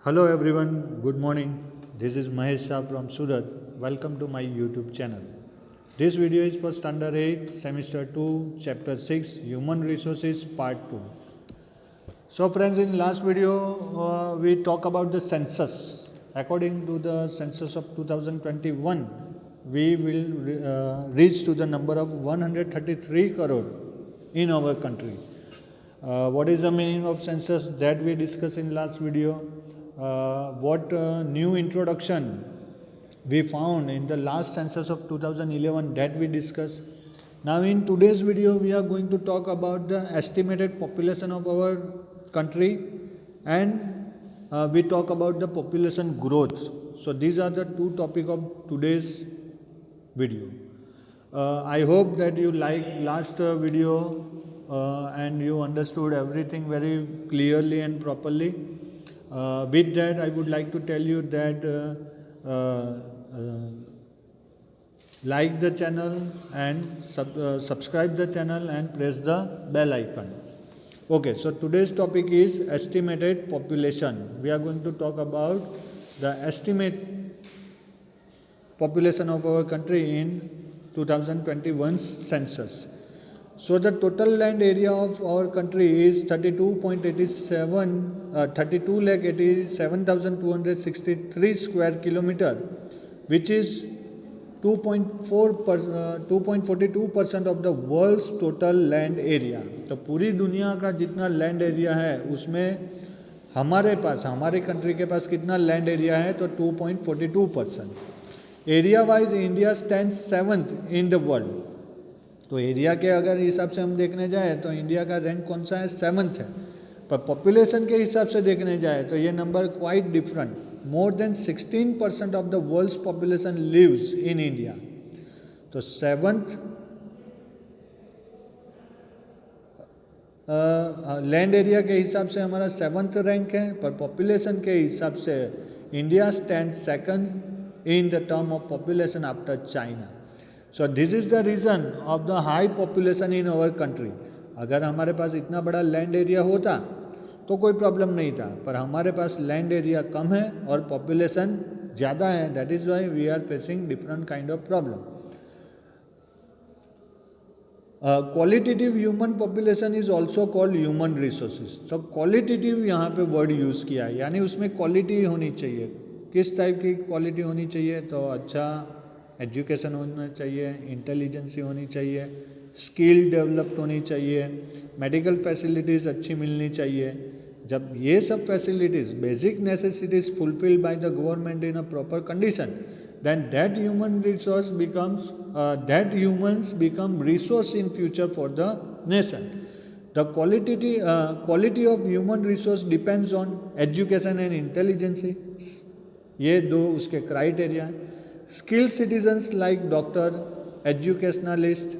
Hello everyone, good morning. This is Mahesh Shah from Surat. Welcome to my YouTube channel. This video is for Standard 8, Semester 2, Chapter 6, Human Resources Part 2. So friends, in last video we talk about the census. According to the census of 2021, we will reach to the number of 133 crore in our country. What is the meaning of census that we discussed in last video? What new introduction we found in the last census of 2011 that we discussed. Now in today's video we are going to talk about the estimated population of our country and we talk about the population growth. So these are the two topics of today's video. I hope that you liked last video and you understood everything very clearly and properly. With that, I would like to tell you that like the channel and subscribe the channel and press the bell icon. Okay, so today's topic is estimated population. We are going to talk about the estimate population of our country in 2021 census. So the total land area of our country is 32,87,263 square kilometer, which is 2.42% of the world's total land area. तो पूरी दुनिया का जितना land area है उसमें हमारे पास हमारे country के पास कितना लैंड एरिया है तो 2.42%. Area wise India stand 7th in the world. तो एरिया के अगर हिसाब से हम देखने जाए तो इंडिया का रैंक कौन सा है 7th है. पर पॉपुलेशन के हिसाब से देखने जाए तो ये number quite different. More than 16% of the world's population lives in India. तो 7th लैंड एरिया के हिसाब से हमारा 7th रैंक है, पर पॉपुलेशन के हिसाब से India stand 2nd in the term of population after China. So this is the reason of the high population in our country. अगर हमारे पास इतना बड़ा लैंड एरिया होता तो कोई प्रॉब्लम नहीं था, पर हमारे पास लैंड एरिया कम है और पॉपुलेशन ज़्यादा है. That is why we are facing different kind of problem. Qualitative human population is also called human resources. तो क्वालिटेटिव यहाँ पे वर्ड यूज़ किया है, यानी उसमें क्वालिटी होनी चाहिए. किस टाइप की क्वालिटी होनी चाहिए तो अच्छा एजुकेशन होना चाहिए, इंटेलिजेंसी होनी चाहिए, स्किल डेवलप्ड होनी चाहिए, मेडिकल फैसिलिटीज़ अच्छी मिलनी चाहिए. जब ये सब facilities basic necessities fulfilled by the government in a proper condition, then that humans become resource in future for the nation. The quality of human resource depends on education and intelligence. ये दो उसके criteria हैं. Skilled citizens like doctor, educationalist,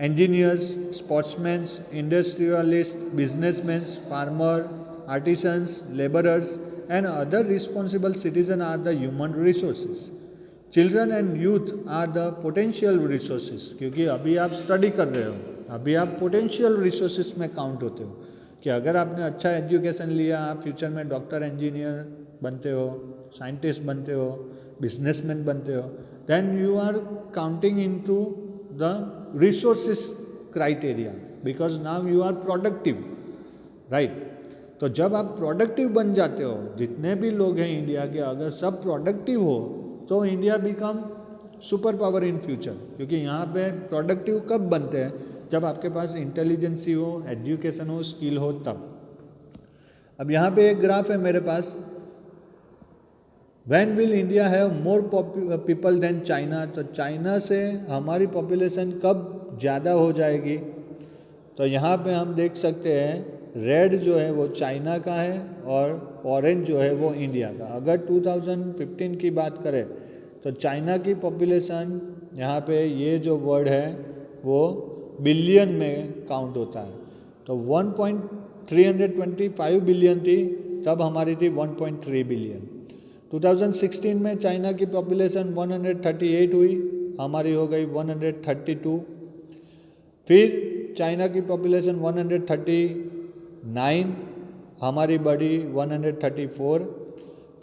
engineers, sportsmen, industrialists, businessmen, farmers, artisans, laborers and other responsible citizens are the human resources. Children and youth are the potential resources. क्योंकि अभी आप study कर रहे हो, अभी आप पोटेंशियल रिसोर्सेज में काउंट होते हो कि अगर आपने अच्छा एजुकेशन लिया आप फ्यूचर में डॉक्टर, इंजीनियर बनते हो, साइंटिस्ट बनते हो, बिजनेसमैन बनते हो, then you are counting into the resources criteria because now you are productive, right. तो जब आप प्रोडक्टिव बन जाते हो, जितने भी लोग हैं इंडिया के अगर सब प्रोडक्टिव हो तो India become super power in future. क्योंकि यहाँ पे प्रोडक्टिव कब बनते हैं जब आपके पास इंटेलिजेंसी हो, एजुकेशन हो, स्किल हो तब. अब यहाँ पे एक ग्राफ है मेरे पास. When will India have more people than China? तो चाइना से हमारी पॉपुलेशन कब ज़्यादा हो जाएगी. तो यहाँ पे हम देख सकते हैं रेड जो है वो चाइना का है और ऑरेंज जो है वो इंडिया का. अगर 2015 की बात करें तो चाइना की पॉपुलेशन यहाँ पे ये जो वर्ड है वो बिलियन में काउंट होता है. तो 1.325 बिलियन थी, तब हमारी थी 1.3 बिलियन. 2016 में चाइना की पॉपुलेशन 138 हुई, हमारी हो गई 132. फिर चाइना की पॉपुलेशन 139, हमारी बढ़ी 134.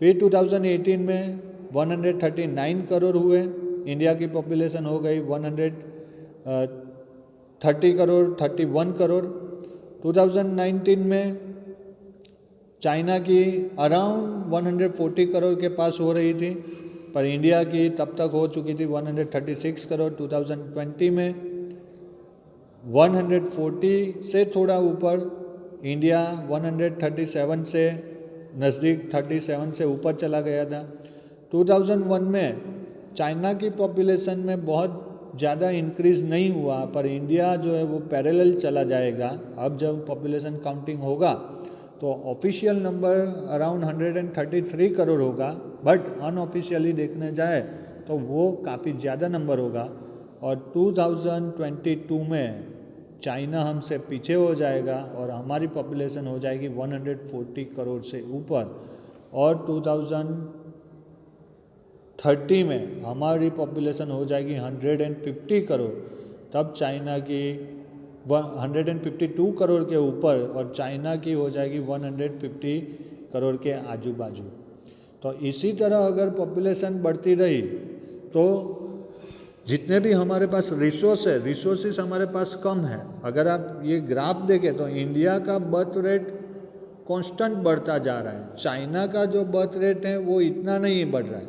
फिर 2018 में 139 करोड़ हुए, इंडिया की पॉपुलेशन हो गई 130 करोड़ 31 करोड़। 2019 में चाइना की अराउंड 140 करोड़ के पास हो रही थी, पर इंडिया की तब तक हो चुकी थी 136 करोड़। 2020 में 140 से थोड़ा ऊपर, इंडिया 137 से नज़दीक 37 से ऊपर चला गया था। 2001 में चाइना की पॉपुलेशन में बहुत ज़्यादा इंक्रीज़ नहीं हुआ, पर इंडिया जो है वो पैरेलल चला जाएगा। अब जब पॉपुलेशन काउंटिंग होगा तो ऑफिशियल नंबर अराउंड 133 करोड़ होगा, बट अनऑफिशियली देखने जाए तो वो काफ़ी ज़्यादा नंबर होगा। और 2022 में चाइना हमसे पीछे हो जाएगा और हमारी पॉपुलेशन हो जाएगी 140 करोड़ से ऊपर। और 2030 में हमारी पॉपुलेशन हो जाएगी 150 करोड़, तब चाइना की 152 करोड़ के ऊपर और चाइना की हो जाएगी 150 करोड़ के आजू बाजू। तो इसी तरह अगर पॉपुलेशन बढ़ती रही तो जितने भी हमारे पास रिसोर्सेस हमारे पास कम है। अगर आप ये ग्राफ देखें तो इंडिया का बर्थ रेट कांस्टेंट बढ़ता जा रहा है, चाइना का जो बर्थ रेट है वो इतना नहीं बढ़ रहा है।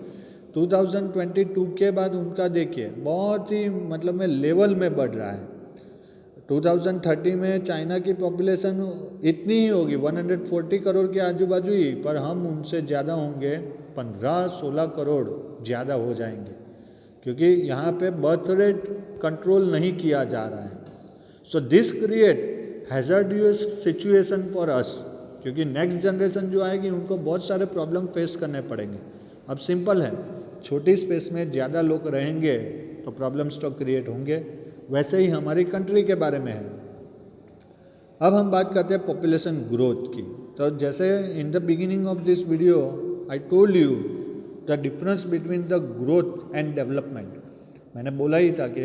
2022 के बाद उनका देखिए बहुत ही मतलब में लेवल में बढ़ रहा है। 2030 में चाइना की पॉपुलेशन इतनी ही होगी 140 करोड़ के आजू बाजू ही, पर हम उनसे ज़्यादा होंगे, 15-16 करोड़ ज़्यादा हो जाएंगे, क्योंकि यहाँ पे बर्थ रेट कंट्रोल नहीं किया जा रहा है। So this create hazardous situation for us, क्योंकि नेक्स्ट जनरेशन जो आएगी उनको बहुत सारे प्रॉब्लम फेस करने पड़ेंगे। अब सिंपल है, छोटी स्पेस में ज़्यादा लोग रहेंगे तो प्रॉब्लम्स तो क्रिएट होंगे। वैसे ही हमारी कंट्री के बारे में है। अब हम बात करते हैं पॉपुलेशन ग्रोथ की। तो जैसे in the beginning of this video I told you the difference between the growth and development. मैंने बोला ही था कि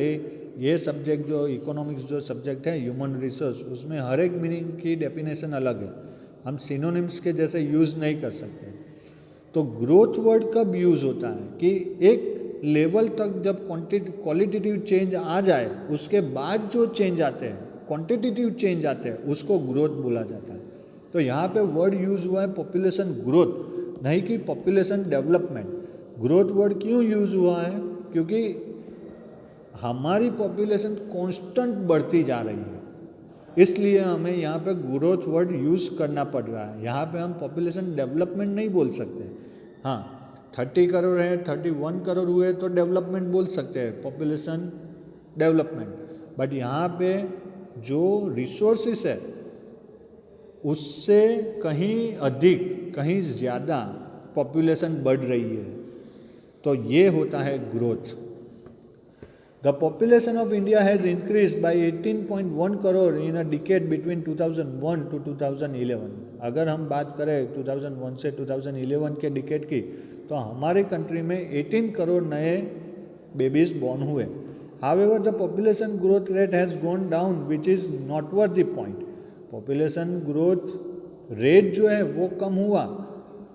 ये सब्जेक्ट जो इकोनॉमिक्स जो सब्जेक्ट है ह्यूमन रिसोर्स, उसमें हर एक मीनिंग की डेफिनेशन अलग है, हम सिनोनिम्स के जैसे यूज़ नहीं कर सकते। तो ग्रोथ वर्ड कब यूज़ होता है कि एक लेवल तक जब क्वालिटेटिव चेंज आ जाए, उसके बाद जो चेंज आते हैं क्वांटिटेटिव चेंज आते हैं, उसको ग्रोथ बोला जाता है। तो यहाँ पे वर्ड यूज़ हुआ है पॉपुलेशन ग्रोथ, नहीं कि पॉपुलेशन डेवलपमेंट। ग्रोथ वर्ड क्यों यूज़ हुआ है? क्योंकि हमारी पॉपुलेशन कांस्टेंट बढ़ती जा रही है, इसलिए हमें यहाँ पे ग्रोथ वर्ड यूज़ करना पड़ रहा है। यहाँ पे हम पॉपुलेशन डेवलपमेंट नहीं बोल सकते। हाँ, 30 करोड़ है, 31 करोड़ हुए तो डेवलपमेंट बोल सकते हैं, पॉपुलेशन डेवलपमेंट। बट यहाँ पे जो रिसोर्सेस है उससे कहीं अधिक, कहीं ज़्यादा पॉपुलेशन बढ़ रही है, तो ये होता है growth. The population of India has increased by 18.1 crore in a decade between 2001 to 2011। अगर हम बात करें 2001 से 2011 के डिकेड की, तो हमारे कंट्री में 18 करोड़ नए बेबीज बॉर्न हुए। However, the population growth rate has gone down, which is noteworthy point। population growth rate जो है वो कम हुआ,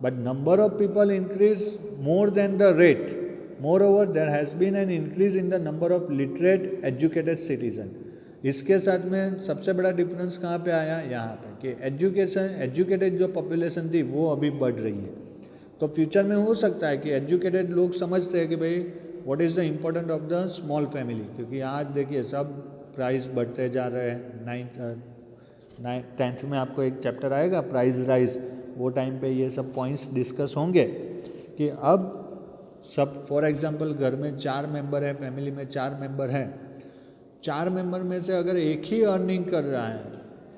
but number of people increase more than the rate। Moreover, there has been an increase in the number of literate, educated citizen। इसके साथ में सबसे बड़ा difference कहाँ पे आया? यहाँ पे कि एजुकेटेड जो पॉपुलेशन थी वो अभी बढ़ रही है। तो फ्यूचर में हो सकता है कि एजुकेटेड लोग समझते हैं कि भाई what is the important of the small family, क्योंकि आज देखिए सब प्राइस बढ़ते जा रहे हैं। 10th में आपको एक चैप्टर आएगा प्राइस राइज, वो टाइम पे ये सब पॉइंट्स डिस्कस होंगे कि अब सब फॉर एग्जांपल घर में 4 मेंबर है, फैमिली में 4 मेंबर हैं, 4 मेंबर में से अगर एक ही अर्निंग कर रहा है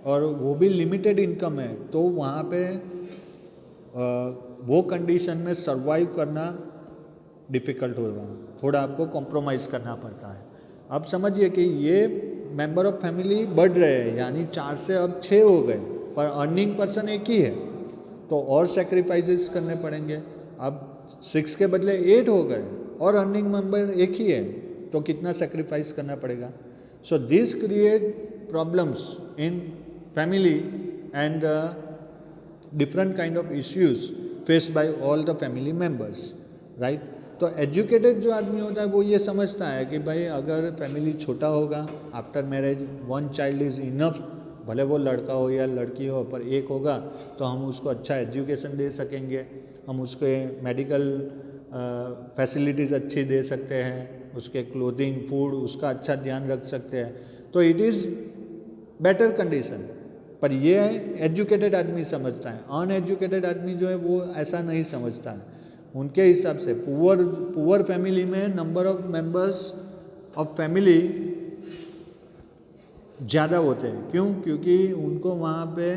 और वो भी लिमिटेड इनकम है, तो वहाँ पे वो कंडीशन में सरवाइव करना डिफ़िकल्ट होगा, थोड़ा आपको कॉम्प्रोमाइज़ करना पड़ता है। अब समझिए कि ये मेंबर ऑफ फैमिली बढ़ रहे हैं, यानी 4 से अब 6 हो गए, पर अर्निंग पर्सन एक ही है, तो और सेक्रीफाइसेस करने पड़ेंगे। अब 6 के बदले 8 हो गए और अर्निंग मेंबर एक ही है, तो कितना सेक्रीफाइस करना पड़ेगा। So this create problems in family and different kind of issues faced by all the family members, right. तो एजुकेटेड जो आदमी होता है वो ये समझता है कि भाई अगर फैमिली छोटा होगा, after marriage 1 child is enough, भले वो लड़का हो या लड़की हो, पर एक होगा तो हम उसको अच्छा एजुकेशन दे सकेंगे, हम उसके मेडिकल फैसिलिटीज़ अच्छी दे सकते हैं, उसके क्लोथिंग, फूड, उसका अच्छा ध्यान रख सकते हैं, तो इट इज़ बेटर कंडीशन। पर ये एजुकेटेड आदमी समझता है, अनएजुकेटेड आदमी जो है वो ऐसा नहीं समझता है। उनके हिसाब से पुअर फैमिली में number of members of family ज़्यादा होते हैं। क्यों? क्योंकि उनको वहाँ पे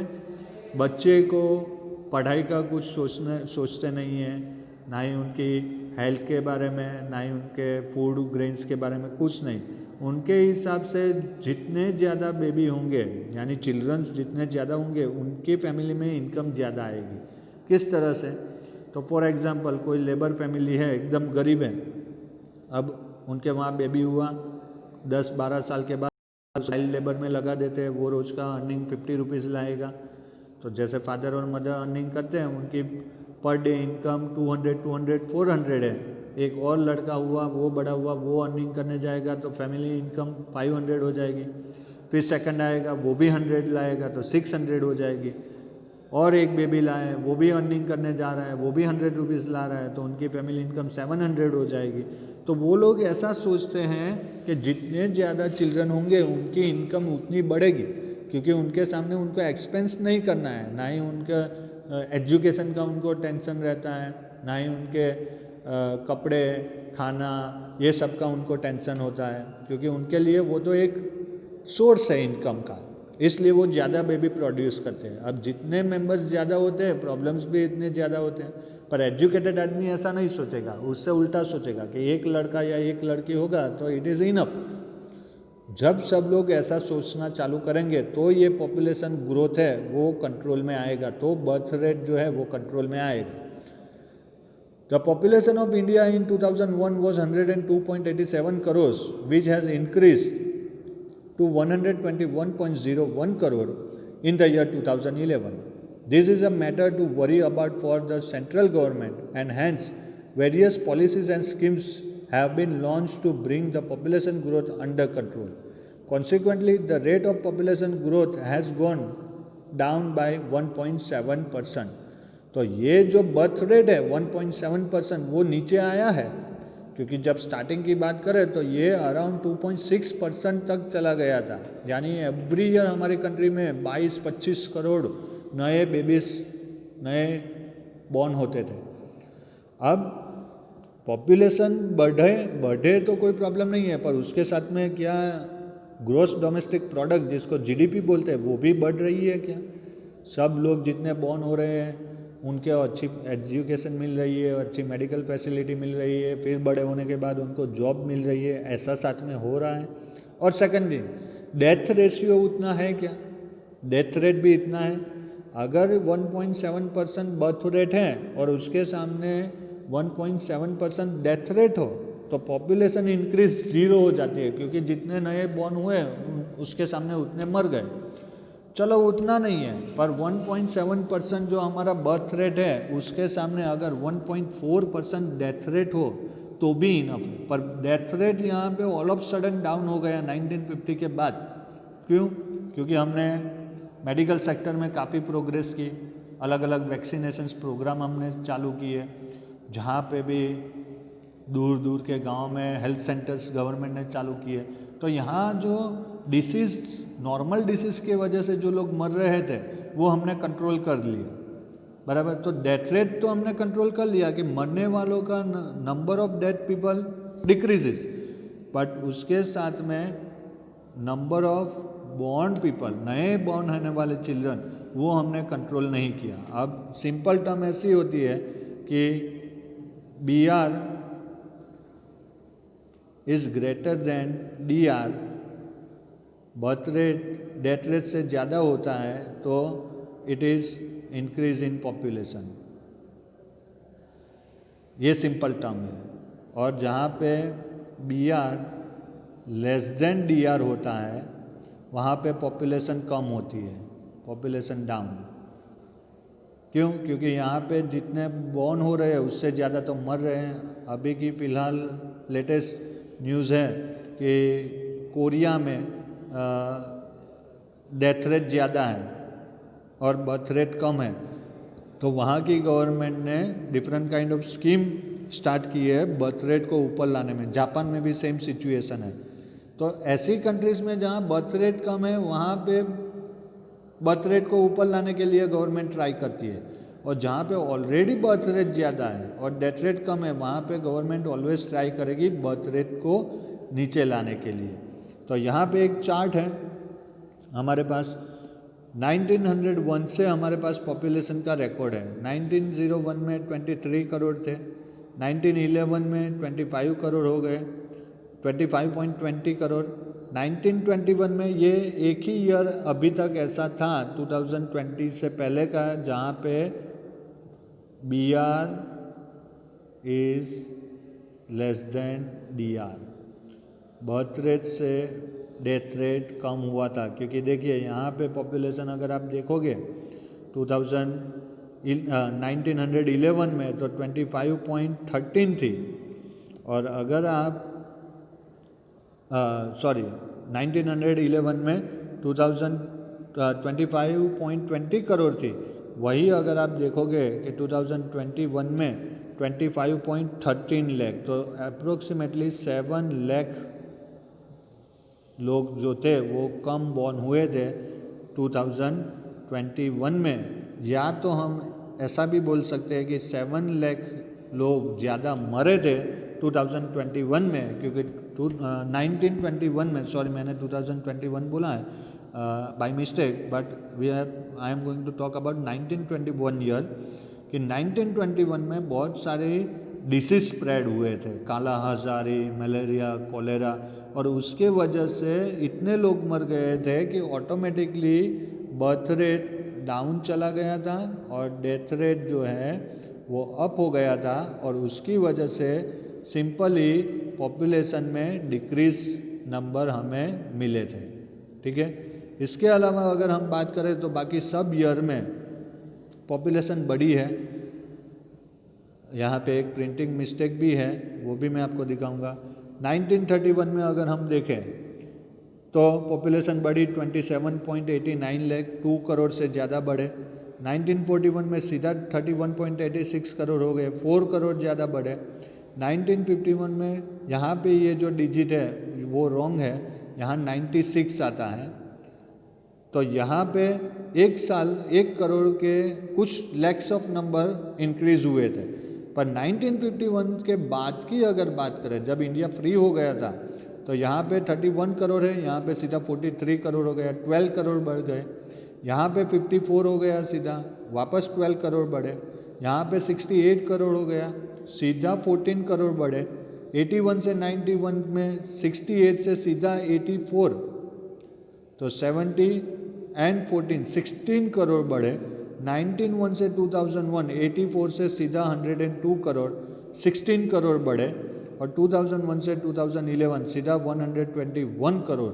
बच्चे को पढ़ाई का कुछ सोचते नहीं हैं, ना ही उनकी हेल्थ के बारे में, ना ही उनके फूड ग्रेन्स के बारे में, कुछ नहीं। उनके हिसाब से जितने ज़्यादा बेबी होंगे, यानी चिल्ड्रंस जितने ज़्यादा होंगे, उनकी फैमिली में इनकम ज़्यादा आएगी। किस तरह से? तो फॉर एग्ज़ाम्पल कोई लेबर फैमिली है, एकदम गरीब है, अब उनके वहाँ बेबी हुआ, 10-12 साल के बाद चाइल्ड लेबर में लगा देते हैं, वो रोज़ का अर्निंग 50 रुपीज़ लाएगा। तो जैसे फादर और मदर अर्निंग करते हैं, उनकी पर डे इनकम 200, 400 है। एक और लड़का हुआ, वो बड़ा हुआ, वो अर्निंग करने जाएगा तो फैमिली इनकम 500 हो जाएगी। फिर सेकंड आएगा, वो भी 100 लाएगा तो 600 हो जाएगी। और एक बेबी लाए, वो भी अर्निंग करने जा रहा है, वो भी 100 रुपीज़ ला रहा है, तो उनकी फैमिली इनकम 700 हो जाएगी। तो वो लोग ऐसा सोचते हैं कि जितने ज़्यादा चिल्ड्रन होंगे उनकी इनकम उतनी बढ़ेगी, क्योंकि उनके सामने उनको एक्सपेंस नहीं करना है, ना ही उनका एजुकेशन का उनको टेंशन रहता है, ना ही उनके कपड़े, खाना, ये सब का उनको टेंशन होता है, क्योंकि उनके लिए वो तो एक सोर्स है इनकम का, इसलिए वो ज़्यादा बेबी प्रोड्यूस करते हैं। अब जितने मेंबर्स ज़्यादा होते हैं, प्रॉब्लम्स भी इतने ज़्यादा होते हैं। पर एजुकेटेड आदमी ऐसा नहीं सोचेगा, उससे उल्टा सोचेगा कि एक लड़का या एक लड़की होगा तो इट इज़ इनफ। जब सब लोग ऐसा सोचना चालू करेंगे तो ये पॉपुलेशन ग्रोथ है वो कंट्रोल में आएगा, तो बर्थ रेट जो है वो कंट्रोल में आएगा। The population of India in 2001 was 102.87 crores, which has increased to 121.01 crore in the year 2011. This is a matter to worry about for the central government, and hence various policies and schemes have been launched to bring the population growth under control. Consequently, the rate of population growth has gone down by 1.7%. तो ये जो birth rate है 1.7% वो नीचे आया है, क्योंकि जब स्टार्टिंग की बात करें तो ये अराउंड 2.6% तक चला गया था। यानी एवरी ईयर हमारी कंट्री में 22-25 करोड़ नए बेबीज, नए बॉर्न होते थे। अब पॉपुलेशन बढ़े तो कोई प्रॉब्लम नहीं है, पर उसके साथ में क्या ग्रोस डोमेस्टिक प्रोडक्ट जिसको जीडीपी बोलते हैं वो भी बढ़ रही है क्या? सब लोग जितने बॉर्न हो रहे हैं उनके अच्छी एजुकेशन मिल रही है, अच्छी मेडिकल फैसिलिटी मिल रही है, फिर बड़े होने के बाद उनको जॉब मिल रही है, ऐसा साथ में हो रहा है। और सेकेंडली डेथ रेशियो उतना है क्या? डेथ रेट भी इतना है। अगर 1.7% बर्थ रेट है और उसके सामने 1.7% डेथ रेट हो तो पॉपुलेशन इंक्रीज 0 हो जाती है, क्योंकि जितने नए बॉर्न हुए उसके सामने उतने मर गए। चलो उतना नहीं है, पर 1.7% जो हमारा बर्थ रेट है उसके सामने अगर 1.4% डेथ रेट हो तो भी इनफ है। पर डेथ रेट यहाँ पे ऑल ऑफ सडन डाउन हो गया 1950 के बाद। क्यों? क्योंकि हमने मेडिकल सेक्टर में काफ़ी प्रोग्रेस की, अलग अलग वैक्सीनेशंस प्रोग्राम हमने चालू किए, जहाँ पे भी दूर दूर के गांव में हेल्थ सेंटर्स गवर्नमेंट ने चालू किए। तो यहाँ जो डिसीज़, नॉर्मल डिसीज़ के वजह से जो लोग मर रहे थे वो हमने कंट्रोल कर लिया, बराबर। तो डेथ रेट तो हमने कंट्रोल कर लिया कि मरने वालों का number of dead people decreases, but उसके साथ में नंबर ऑफ बॉर्न पीपल, नए बॉर्न होने वाले चिल्ड्रन, वो हमने कंट्रोल नहीं किया। अब सिंपल टर्म ऐसी होती है कि BR is greater than DR, birth rate death rate से ज़्यादा होता है तो it is increase in population. ये सिंपल टर्म है। और जहाँ पे BR लेस देन DR होता है वहाँ पे पॉपुलेशन कम होती है, पॉपुलेशन डाउन। क्यों? क्योंकि यहाँ पे जितने बॉर्न हो रहे हैं उससे ज़्यादा तो मर रहे हैं। अभी की फ़िलहाल लेटेस्ट न्यूज़ है कि कोरिया में डेथ रेट ज़्यादा है और बर्थ रेट कम है, तो वहाँ की गवर्नमेंट ने different kind of scheme start की है बर्थ रेट को ऊपर लाने में। जापान में भी सेम सिचुएशन है। तो ऐसी कंट्रीज़ में जहाँ बर्थ रेट कम है वहाँ पे बर्थ रेट को ऊपर लाने के लिए गवर्नमेंट ट्राई करती है, और जहाँ पे ऑलरेडी बर्थ रेट ज़्यादा है और डेथ रेट कम है वहाँ पे गवर्नमेंट ऑलवेज ट्राई करेगी बर्थ रेट को नीचे लाने के लिए। तो यहाँ पे एक चार्ट है हमारे पास। 1901 से हमारे पास पॉपुलेशन का रिकॉर्ड है। 1901 में 23 करोड़ थे, 1911 में 25 करोड़ हो गए, 25.20 करोड़। 1921 में ये एक ही ईयर अभी तक ऐसा था 2020 से पहले का जहाँ पे BR is less than DR, birth rate से डेथ रेट कम हुआ था। क्योंकि देखिए यहाँ पे पॉपुलेशन अगर आप देखोगे 1911 में तो 25.13 थी, और अगर आप 1911 में 25.20 करोड़ थी, वही अगर आप देखोगे कि 2021 में 25.13 लाख, तो अप्रोक्सीमेटली 7 लाख लोग जो थे वो कम बॉर्न हुए थे 2021 में। या तो हम ऐसा भी बोल सकते हैं कि 7 लाख लोग ज़्यादा मरे थे 2021 में, क्योंकि 1921 में, सॉरी मैंने 2021 बोला है by mistake, but I am going to talk about 1921 year, कि 1921 में बहुत सारे डिसीज स्प्रेड हुए थे, काला हज़ारी, मलेरिया, कोलेरा, और उसके वजह से इतने लोग मर गए थे कि ऑटोमेटिकली बर्थ रेट डाउन चला गया था और डेथ रेट जो है वो अप हो गया था, और उसकी वजह से सिंपली पॉपुलेशन में डिक्रीज नंबर हमें मिले थे। ठीक है, इसके अलावा अगर हम बात करें तो बाकी सब ईयर में पॉपुलेशन बढ़ी है। यहाँ पे एक प्रिंटिंग मिस्टेक भी है, वो भी मैं आपको दिखाऊंगा। 1931 में अगर हम देखें तो पॉपुलेशन बढ़ी 27.89 लाख, 2 करोड़ से ज़्यादा बढ़े। 1941 में सीधा 31.86 करोड़ हो गए, 4 करोड़ ज़्यादा बढ़े। 1951 में यहाँ पे ये जो डिजिट है वो रॉन्ग है, यहाँ 96 आता है। तो यहाँ पे एक साल 1 करोड़ के कुछ लैक्स ऑफ नंबर इंक्रीज हुए थे। पर 1951 के बाद की अगर बात करें, जब इंडिया फ्री हो गया था, तो यहाँ पे 31 करोड़ है, यहाँ पे सीधा 43 करोड़ हो गया, 12 करोड़ बढ़ गए। यहाँ पे 54 हो गया, सीधा वापस 12 करोड़ बढ़े। यहाँ पे 68 करोड़ हो गया, सीधा 14 करोड़ बढ़े। 81 से 91 में 68 से सीधा 84, तो 70 एंड 14 16 करोड़ बढ़े। 1901 से 2001 84 से सीधा 102 करोड़ 16 करोड़ बढ़े, और 2001 से 2011 सीधा 121 करोड़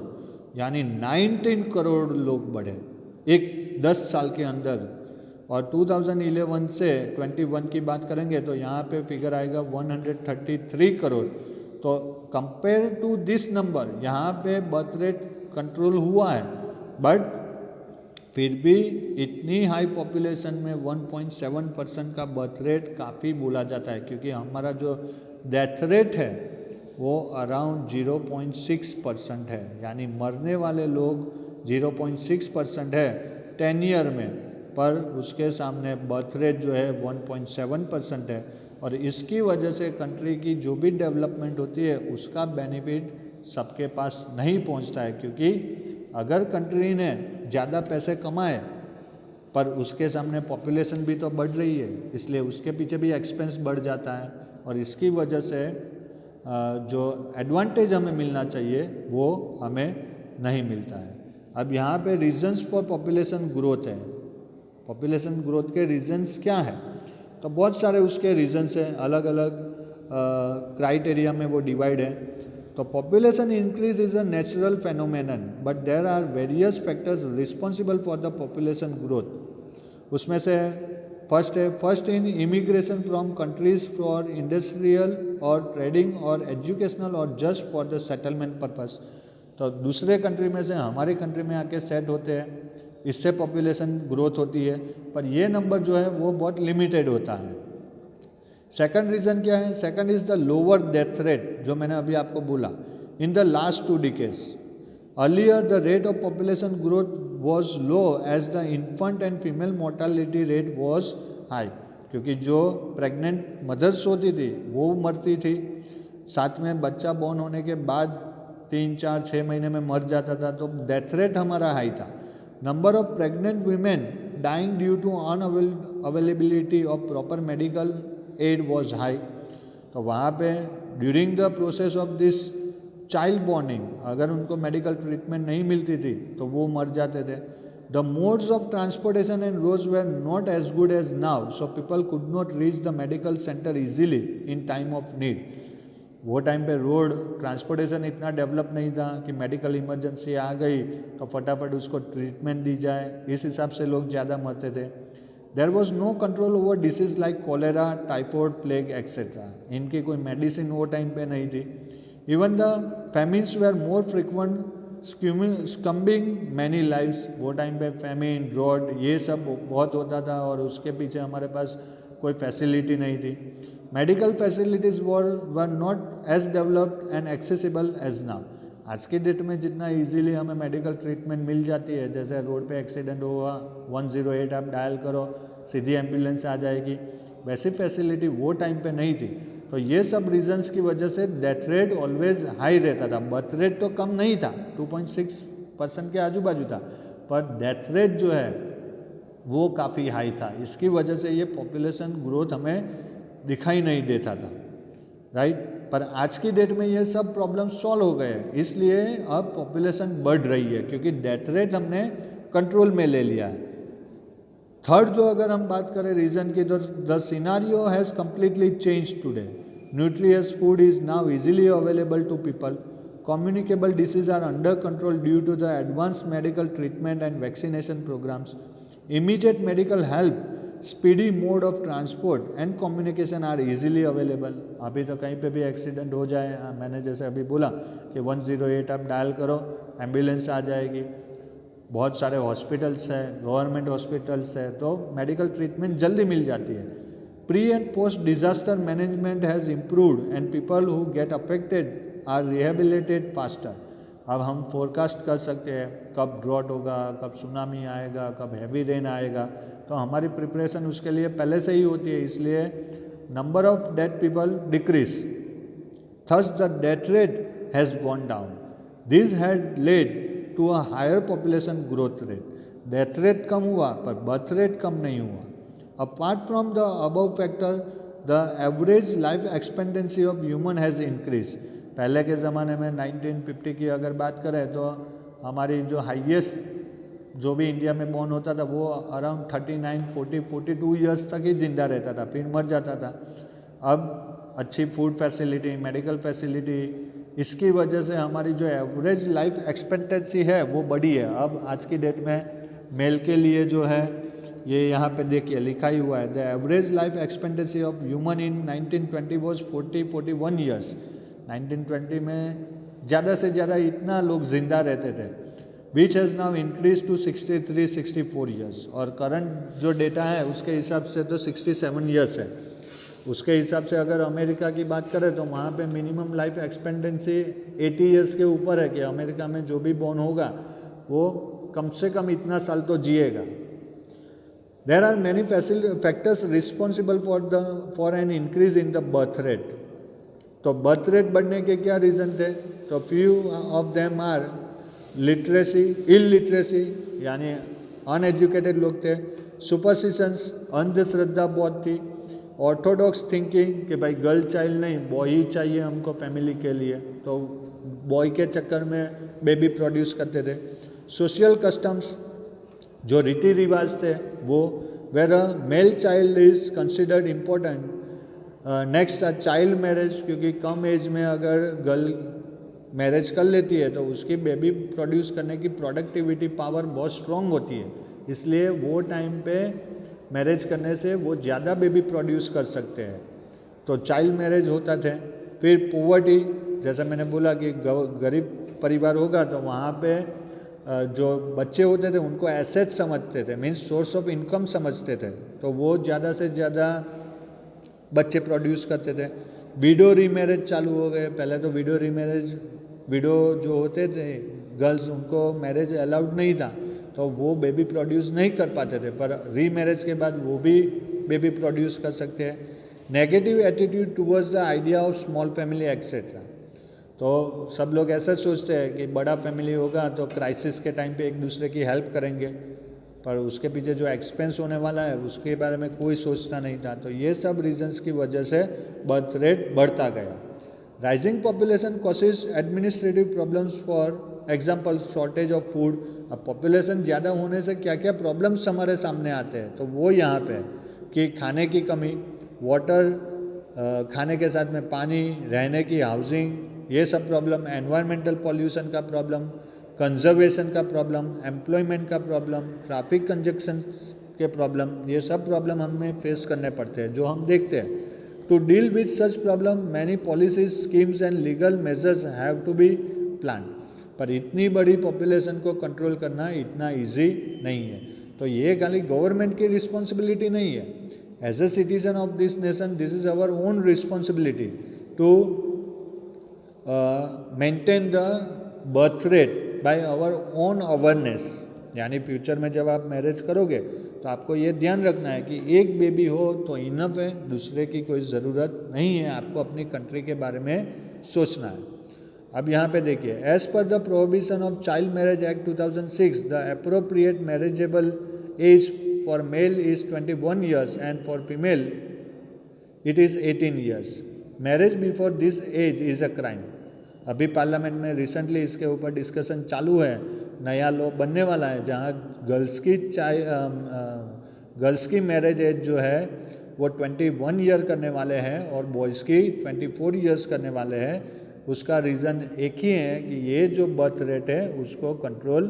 यानी 19 करोड़ लोग बढ़े एक 10 साल के अंदर। और 2011 से 21 की बात करेंगे तो यहाँ पे फिगर आएगा 133 करोड़। तो कंपेयर टू दिस नंबर यहाँ पे बर्थ रेट कंट्रोल हुआ है, बट फिर भी इतनी हाई पॉपुलेशन में 1.7% का बर्थ रेट काफ़ी बोला जाता है, क्योंकि हमारा जो डेथ रेट है वो अराउंड 0.6% है, यानी मरने वाले लोग 0.6% है 10 ईयर में, पर उसके सामने बर्थ रेट जो है 1.7% है। और इसकी वजह से कंट्री की जो भी डेवलपमेंट होती है उसका बेनिफिट सबके पास नहीं पहुंचता है, क्योंकि अगर कंट्री ने ज़्यादा पैसे कमाए पर उसके सामने पॉपुलेशन भी तो बढ़ रही है, इसलिए उसके पीछे भी एक्सपेंस बढ़ जाता है, और इसकी वजह से जो एडवांटेज हमें मिलना चाहिए वो हमें नहीं मिलता है। अब यहाँ पे रीजंस फॉर पॉपुलेशन ग्रोथ है। पॉपुलेशन ग्रोथ के रीजंस क्या है? तो बहुत सारे उसके रीजंस हैं, अलग अलग क्राइटेरिया में वो डिवाइड है। तो population increase is a natural phenomenon, but there are various factors responsible for the population growth. उसमें से first in immigration from countries for industrial और ट्रेडिंग और एजुकेशनल और just for the settlement purpose. तो दूसरे country में से हमारी कंट्री में आके सेट होते हैं, इससे पॉपुलेशन ग्रोथ होती है, पर ये नंबर जो है वो बहुत लिमिटेड होता है। सेकंड रीज़न क्या है? Second is the lower death rate, जो मैंने अभी आपको बोला, in the last 2 decades. Earlier the rate of population growth was low as the infant and female mortality rate was high, क्योंकि जो प्रेग्नेंट मदर्स होती थी वो मरती थी, साथ में बच्चा बॉर्न होने के बाद 3, 4, 6 महीने में मर जाता था, तो डेथ रेट हमारा हाई था। Number of pregnant women dying due to unavailability of proper medical aid was high. तो वहाँ पे during the process of this child borning अगर उनको मेडिकल ट्रीटमेंट नहीं मिलती थी तो वो मर जाते थे। The modes of transportation and roads were not as good as now, so people could not reach the medical centre easily in time of need. वो टाइम पे रोड ट्रांसपोर्टेशन इतना डेवलप नहीं था कि मेडिकल इमरजेंसी आ गई तो फटाफट उसको ट्रीटमेंट दी जाए, इस हिसाब से लोग ज़्यादा मरते थे। There was no control over disease like cholera, typhoid, plague etcetera. इनकी कोई मेडिसिन वो टाइम पे नहीं थी। Even the famines were more frequent, succumbing many lives. वो टाइम पे फेमिन, ड्रॉट, ये सब बहुत होता था और उसके पीछे हमारे पास कोई फैसिलिटी नहीं थी। Medical facilities were not as developed and accessible as now. आज की डेट में जितना इजीली हमें मेडिकल ट्रीटमेंट मिल जाती है, जैसे रोड पे एक्सीडेंट हुआ 108 आप डायल करो सीधी एम्बुलेंस आ जाएगी, वैसी फैसिलिटी वो टाइम पे नहीं थी। तो ये सब रीजंस की वजह से डेथ रेट ऑलवेज हाई रहता था। बर्थ रेट तो कम नहीं था, 2.6% के आजू बाजू था, पर डेथ रेट जो है वो काफ़ी हाई था। इसकी वजह से ये पॉपुलेशन ग्रोथ हमें दिखाई नहीं देता था, राइट। पर आज की डेट में ये सब प्रॉब्लम सॉल्व हो गए हैं, इसलिए अब पॉपुलेशन बढ़ रही है क्योंकि डेथ रेट हमने कंट्रोल में ले लिया है। थर्ड जो अगर हम बात करें रीज़न की, तो the scenario has completely change today. Nutritious food is now easily available to people. Communicable diseases are under control due to the advanced medical treatment and vaccination programs. Immediate medical help, speedy mode of transport and communication are easily available. अभी तो कहीं पे भी accident हो जाए, मैंने जैसे अभी बोला कि 108 आप डायल करो, एम्बुलेंस आ जाएगी। बहुत सारे हॉस्पिटल्स हैं, गवर्नमेंट हॉस्पिटल्स है, तो मेडिकल ट्रीटमेंट जल्दी मिल जाती है। Pre and post disaster management has improved and people who get affected are rehabilitated faster. अब हम फोरकास्ट कर सकते हैं कब ड्रॉट होगा, कब सुनामी आएगा, कब हैवी रेन आएगा, तो हमारी प्रिपरेशन उसके लिए पहले से ही होती है, इसलिए number of dead people decrease, thus the death rate has gone down. This had led to a higher population growth rate. Death rate कम हुआ पर बर्थ रेट कम नहीं हुआ। Apart from the above factor, the average life expectancy of human has increase. पहले के ज़माने में 1950 की अगर बात करें तो हमारी जो हाईएस्ट जो भी इंडिया में बॉर्न होता था वो अराउंड 39, 40, 42 ईयर्स तक ही जिंदा रहता था, फिर मर जाता था। अब अच्छी फूड फैसिलिटी, मेडिकल फैसिलिटी, इसकी वजह से हमारी जो एवरेज लाइफ एक्सपेक्टेंसी है वो बढ़ी है। अब आज की डेट में मेल के लिए जो है ये यहाँ पे देखिए लिखा ही हुआ है, the average life expectancy of human in 1920 was 40-41 years. 1920 में ज़्यादा से ज़्यादा इतना लोग जिंदा रहते थे, which has now increase to 63-64 years. और करंट जो डेटा है उसके हिसाब से तो 67 ईयर्स है। उसके हिसाब से अगर अमेरिका की बात करें तो वहाँ पे मिनिमम लाइफ एक्सपेक्टेंसी 80 ईयर्स के ऊपर है कि अमेरिका में जो भी बॉर्न होगा वो कम से कम इतना साल तो जिएगा। There are many factors responsible for an increase in the birth rate. तो बर्थ रेट बढ़ने के क्या रीज़न थे? तो few of them are literacy, illiteracy यानी अनएजुकेटेड लोग थे, सुपरस्टिशंस अंधश्रद्धा बहुत थी, ऑर्थोडॉक्स थिंकिंग कि भाई गर्ल चाइल्ड नहीं बॉय ही चाहिए हमको फैमिली के लिए, तो बॉय के चक्कर में बेबी प्रोड्यूस करते थे। सोशल कस्टम्स जो रीति रिवाज थे वो where a male child is considered important. Next child marriage, क्योंकि कम एज में अगर गर्ल मैरिज कर लेती है तो उसकी बेबी प्रोड्यूस करने की प्रोडक्टिविटी पावर बहुत स्ट्रॉन्ग होती है, इसलिए वो टाइम पे मैरिज करने से वो ज़्यादा बेबी प्रोड्यूस कर सकते हैं, तो चाइल्ड मैरिज होता थे। फिर पोवर्टी, जैसा मैंने बोला कि गरीब परिवार होगा तो वहाँ पे जो बच्चे होते थे उनको एसेट समझते थे, मीन्स सोर्स ऑफ इनकम समझते थे, तो वो ज़्यादा से ज़्यादा बच्चे प्रोड्यूस करते थे। विडो रीमैरिज चालू हो गए। पहले तो विडो जो होते थे गर्ल्स, उनको मैरिज अलाउड नहीं था, तो वो बेबी प्रोड्यूस नहीं कर पाते थे, पर रीमैरिज के बाद वो भी बेबी प्रोड्यूस कर सकते हैं। Negative attitude towards the idea of small family etcetera, तो सब लोग ऐसा सोचते हैं कि बड़ा फैमिली होगा तो क्राइसिस के टाइम पे एक दूसरे की हेल्प करेंगे, पर उसके पीछे जो एक्सपेंस होने वाला है उसके बारे में कोई सोचता नहीं था। तो ये सब रीजंस की वजह से बर्थ रेट बढ़ता गया। Rising population causes administrative problems, for example shortage of food. अब पॉपुलेशन ज़्यादा होने से क्या क्या प्रॉब्लम्स हमारे सामने आते हैं, तो वो यहाँ पे है कि खाने की कमी, वाटर, खाने के साथ में पानी, रहने की हाउसिंग, ये सब प्रॉब्लम, एनवायरमेंटल पॉल्यूशन का प्रॉब्लम, कंजर्वेशन का प्रॉब्लम, एम्प्लॉयमेंट का प्रॉब्लम, ट्रैफिक कंजक्शन के प्रॉब्लम, ये सब प्रॉब्लम हमें फेस करने पड़ते हैं जो हम देखते हैं। To deal with such problem many policies, schemes and legal measures have to be plan. पर इतनी बड़ी पॉपुलेशन को कंट्रोल करना इतना ईजी नहीं है, तो ये खाली गवर्नमेंट की रिस्पॉन्सिबिलिटी नहीं है। As a citizen of this nation, this is our own responsibility to maintain the birth rate by our own awareness. यानी फ्यूचर में जब आप मैरिज करोगे तो आपको ये ध्यान रखना है कि एक बेबी हो तो इनफ है, दूसरे की कोई ज़रूरत नहीं है, आपको अपनी कंट्री के बारे में सोचना है। अब यहाँ पे देखिए, as per the prohibition of child marriage act 2006, the appropriate marriageable age for male is 21 years and for female it is 18 years। Marriage before this age is a crime. अभी पार्लियामेंट में रिसेंटली इसके ऊपर discussion चालू है, नया law बनने वाला है जहाँ गर्ल्स की मैरिज एज जो है वो 21 ईयर करने वाले हैं और बॉयज़ की 24 ईयर्स करने वाले हैं। उसका रीज़न एक ही है कि ये जो बर्थ रेट है उसको कंट्रोल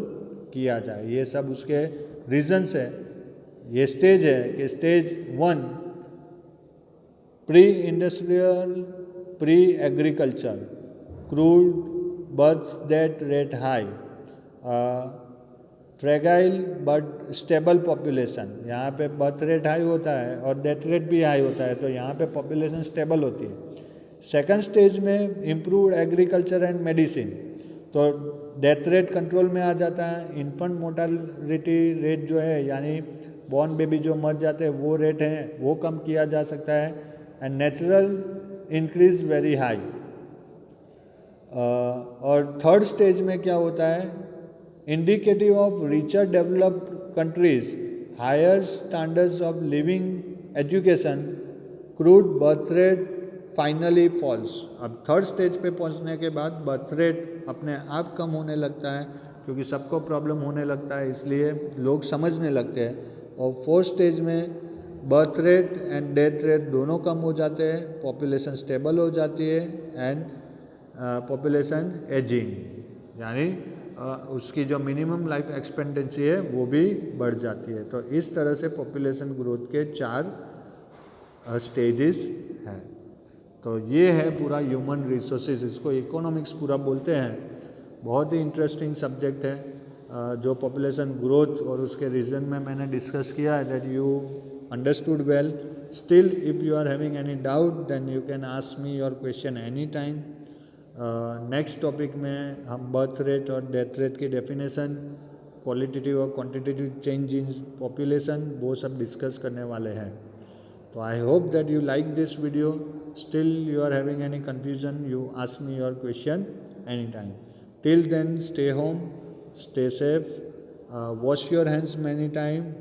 किया जाए। ये सब उसके रीजन्स है। ये स्टेज है कि stage 1 pre industrial, pre agriculture, crude birth death rate high, fragile but stable population, यहाँ पे बर्थ रेट हाई होता है और डेथ रेट भी हाई होता है, तो यहाँ पे पॉपुलेशन स्टेबल होती है। सेकंड स्टेज में इम्प्रूव्ड एग्रीकल्चर एंड मेडिसिन, तो डेथ रेट कंट्रोल में आ जाता है। इन्फेंट मोर्टालिटी रेट जो है यानी बॉर्न बेबी जो मर जाते हैं वो रेट है वो कम किया जा सकता है। And natural increase very high. और थर्ड स्टेज में क्या होता है, indicative of richer developed countries, higher standards of living, education, crude birth rate finally falls. अब थर्ड स्टेज पे पहुंचने के बाद बर्थ रेट अपने आप कम होने लगता है क्योंकि सबको प्रॉब्लम होने लगता है, इसलिए लोग समझने लगते हैं। और फोर्थ स्टेज में birth rate and death rate दोनों कम हो जाते हैं, पॉपुलेशन स्टेबल हो जाती है एंड पॉपुलेशन एजिंग, यानी उसकी जो मिनिमम लाइफ एक्सपेक्टेंसी है वो भी बढ़ जाती है। तो इस तरह से पॉपुलेशन ग्रोथ के 4 स्टेजेस हैं। तो ये है पूरा ह्यूमन रिसोर्सेज, इसको इकोनॉमिक्स पूरा बोलते हैं। बहुत ही इंटरेस्टिंग सब्जेक्ट है जो पॉपुलेशन ग्रोथ और उसके रीजन में मैंने डिस्कस किया है, that you understood well. Still if you are having any doubt then you can ask me your question any time. Next topic में हम बर्थ रेट और डेथ रेट की डेफिनेशन, क्वालिटेटिव और क्वांटिटेटिव चेंज इन पॉपुलेशन, वो सब discuss करने वाले हैं। So I hope that you like this video. Still you are having any confusion, you ask me your question anytime. Till then, stay home, stay safe, wash your hands many times,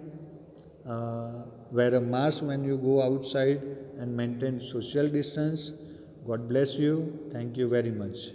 wear a mask when you go outside and maintain social distance. God bless you. Thank you very much.